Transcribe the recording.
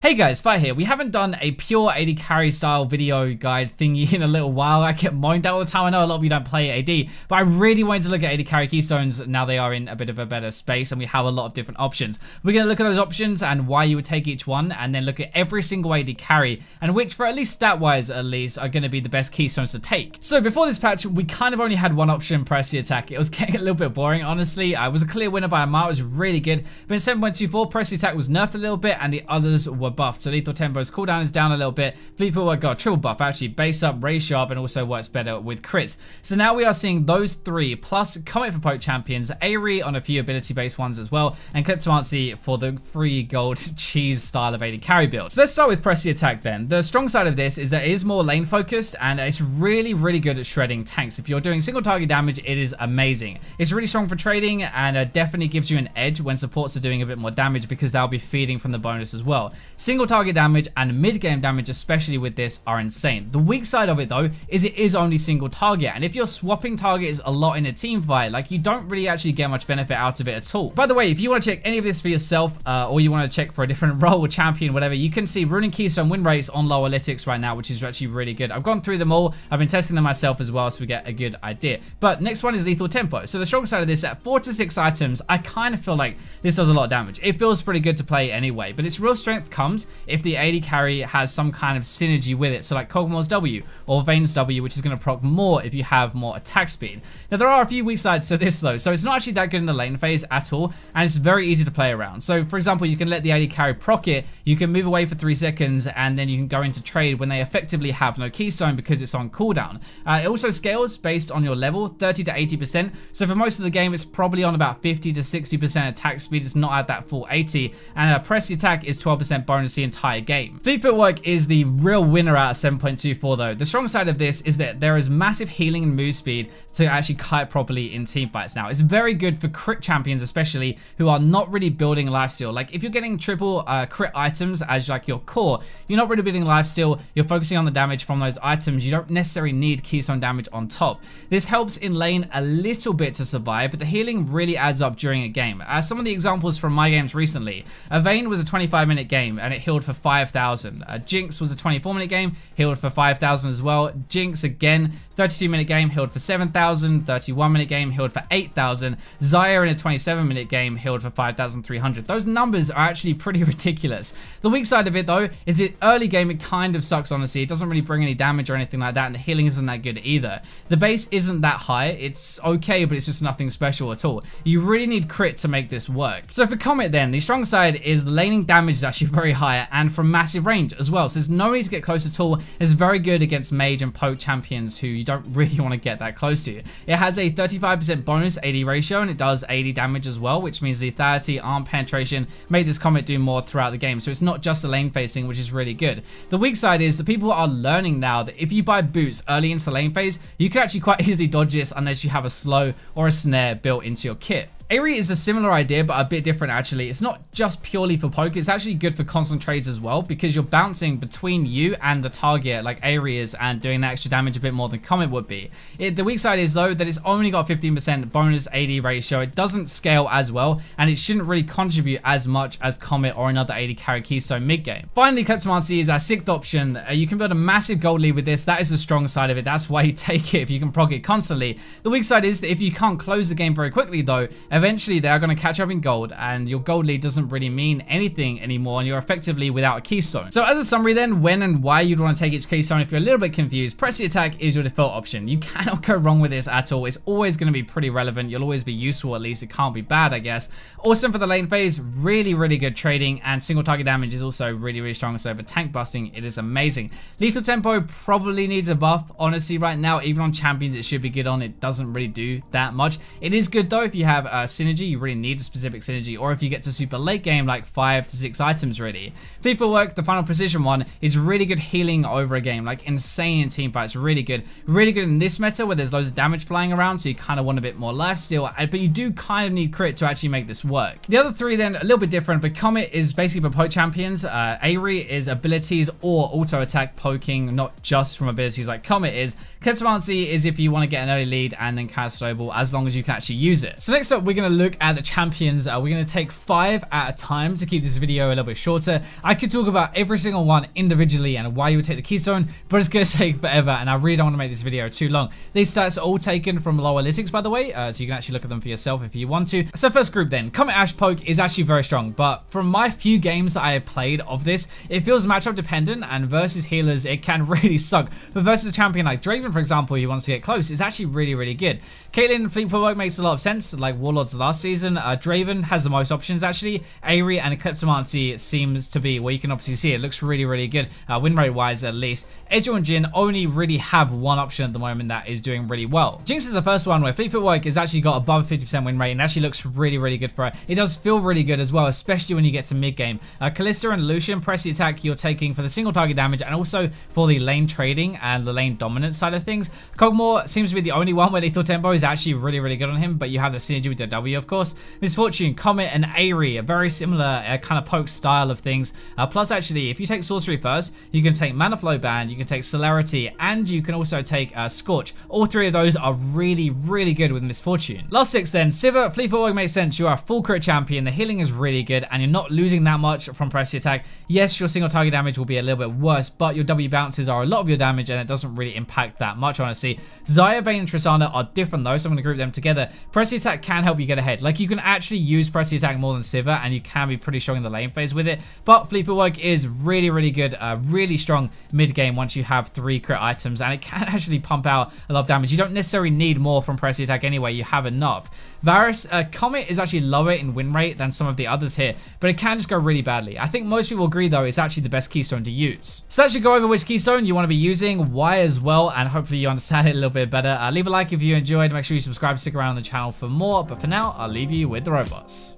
Hey guys, Fire here. We haven't done a pure AD carry style video guide thingy in a little while. I get moaned all the time. I know a lot of you don't play AD, but I really wanted to look at AD carry keystones. Now they are in a bit of a better space and we have a lot of different options. We're going to look at those options and why you would take each one, and then look at every single AD carry and which, for at least stat-wise at least, are going to be the best keystones to take. So before this patch, we kind of only had one option, Payload Attack. It was getting a little bit boring, honestly. I was a clear winner by a mile. It was really good. But in 7.24, Payload Attack was nerfed a little bit and the others were buffed. So Lethal Tempo's cooldown is down a little bit. Fleet Footwork got a triple buff, actually. Base up, raise sharp, and also works better with crits. So now we are seeing those three, plus Comet for poke champions, Aerie on a few ability-based ones as well, and Kleptomancy for the free gold cheese style of AD carry build. So let's start with Payload Attack then. The strong side of this is that it is more lane focused, and it's really, really good at shredding tanks. If you're doing single target damage, it is amazing. It's really strong for trading, and definitely gives you an edge when supports are doing a bit more damage, because they'll be feeding from the bonus as well. Single target damage and mid-game damage, especially with this, are insane. The weak side of it though is it is only single target, and if you're swapping targets a lot in a team fight, like, you don't really actually get much benefit out of it at all. By the way, if you want to check any of this for yourself, or you want to check for a different role, champion, whatever, you can see Runing Keystone win rates on low analytics right now, which is actually really good. I've gone through them all. I've been testing them myself as well, so we get a good idea. But next one is Lethal Tempo. So the strong side of this, at 4 to 6 items, I kind of feel like this does a lot of damage. It feels pretty good to play anyway, but its real strength comes if the AD carry has some kind of synergy with it. So like Kog'Maw's W or Vayne's W, which is going to proc more if you have more attack speed. Now there are a few weak sides to this though, so it's not actually that good in the lane phase at all, and it's very easy to play around. So for example, you can let the AD carry proc it, you can move away for 3 seconds, and then you can go into trade when they effectively have no keystone because it's on cooldown. It also scales based on your level, 30 to 80%. So for most of the game, it's probably on about 50 to 60% attack speed. It's not at that full 80, and Payload Attack is 12% bonus the entire game. Fleet Footwork is the real winner out of 7.24 though. The strong side of this is that there is massive healing and move speed to actually kite properly in team fights now. It's very good for crit champions, especially, who are not really building lifesteal. Like, if you're getting triple crit items as like your core, you're not really building lifesteal, you're focusing on the damage from those items. You don't necessarily need keystone damage on top. This helps in lane a little bit to survive, but the healing really adds up during a game. Some of the examples from my games recently, Vayne was a 25-minute game and it healed for 5,000. Jinx was a 24-minute game, healed for 5,000 as well. Jinx again, 32-minute game, healed for 7,000. 31-minute game, healed for 8,000. Xayah in a 27-minute game, healed for 5,300. Those numbers are actually pretty ridiculous. The weak side of it though is that early game it kind of sucks, honestly. It doesn't really bring any damage or anything like that, and the healing isn't that good either. The base isn't that high. It's okay, but it's just nothing special at all. You really need crit to make this work. So for Comet then, the strong side is the laning damage is actually very high and from massive range as well. So there's no need to get close at all. It's very good against mage and poke champions who you don't really want to get that close to. It has a 35% bonus AD ratio, and it does 80 damage as well, which means the lethality, arm penetration made this Comet do more throughout the game. So it's not just a lane phase thing, which is really good. The weak side is that people are learning now that if you buy boots early into the lane phase, you can actually quite easily dodge this unless you have a slow or a snare built into your kit. Aerie is a similar idea, but a bit different actually. It's not just purely for poke, it's actually good for concentrates as well, because you're bouncing between you and the target like Aerie is, and doing that extra damage a bit more than Comet would be. The weak side is though that it's only got 15% bonus AD ratio. It doesn't scale as well, and it shouldn't really contribute as much as Comet or another AD carry keystone mid game. Finally, Kleptomancy is our 6th option. You can build a massive gold lead with this. That is the strong side of it. That's why you take it if you can proc it constantly. The weak side is that if you can't close the game very quickly though, eventually they are going to catch up in gold, and your gold lead doesn't really mean anything anymore, and you're effectively without a keystone. So as a summary then, when and why you'd want to take each keystone if you're a little bit confused, Payload Attack is your default option. You cannot go wrong with this at all. It's always going to be pretty relevant. You'll always be useful, at least. It can't be bad, I guess. Awesome for the lane phase. Really, really good trading, and single target damage is also really, really strong. So for tank busting, it is amazing. Lethal Tempo probably needs a buff, honestly, right now. Even on champions, it should be good on. It doesn't really do that much. It is good though if you have synergy. You really need a specific synergy, or if you get to super late game, like 5 to 6 items ready. Fleet Footwork, the final precision one, is really good healing over a game, like insane in team fights. Really good in this meta where there's loads of damage flying around, so you kind of want a bit more lifesteal, but you do kind of need crit to actually make this work. The other three then, a little bit different, but Comet is basically for poke champions. Aerie is abilities or auto attack poking, not just from abilities like Comet is. Kleptomancy is if you want to get an early lead and then cast snowball, as long as you can actually use it. So next up, we're we're going to look at the champions. We're going to take 5 at a time to keep this video a little bit shorter. I could talk about every single one individually and why you would take the Keystone, but it's going to take forever, and I really don't want to make this video too long. These stats are all taken from low analytics, by the way, so you can actually look at them for yourself if you want to. So first group then, Comet Ash Poke is actually very strong, but from my few games that I have played of this, it feels matchup dependent, and versus healers, it can really suck. But versus a champion like Draven, for example, who wants to get close, is actually really, really good. Caitlyn Fleet Footwork makes a lot of sense, like Warlords last season. Draven has the most options, actually. Aerie and Eclipsomancy seems to be where you can obviously see it looks really, really good, win rate wise at least. Ezreal and Jhin only really have one option at the moment that is doing really well. Jinx is the first one where Fleet Footwork has actually got above 50% win rate and actually looks really, really good for her. It does feel really good as well, especially when you get to mid game. Kalista and Lucian, press the attack you're taking for the single target damage and also for the lane trading and the lane dominance side of things. Kog'Maw seems to be the only one where lethal tempo is actually really, really good on him, but you have the synergy with the W, of course. Misfortune, Comet, and Aerie, a very similar kind of poke style of things. Plus, actually, if you take Sorcery first, you can take Mana Flow Ban, you can take Celerity, and you can also take Scorch. All 3 of those are really, really good with Misfortune. Last 6 then, Sivir, Fleet Footwork makes sense. You are a full crit champion, the healing is really good, and you're not losing that much from press the attack. Yes, your single target damage will be a little bit worse, but your W bounces are a lot of your damage, and it doesn't really impact that much, honestly. Xayah, Vayne, and Tristana are different though, so I'm going to group them together. Press the attack can help you get ahead. Like, you can actually use press the attack more than Sivir, and you can be pretty strong in the lane phase with it, but Fleet Footwork is really, really good, really strong mid game once you have 3 crit items, and it can actually pump out a lot of damage. You don't necessarily need more from press the attack anyway, you have enough. Varus, Comet is actually lower in win rate than some of the others here, but it can just go really badly. I think most people agree though it's actually the best Keystone to use. So that should go over which Keystone you want to be using, why as well, and hopefully you understand it a little bit better. Leave a like if you enjoyed, make sure you subscribe, stick around on the channel for more, but for now, I'll leave you with the robots.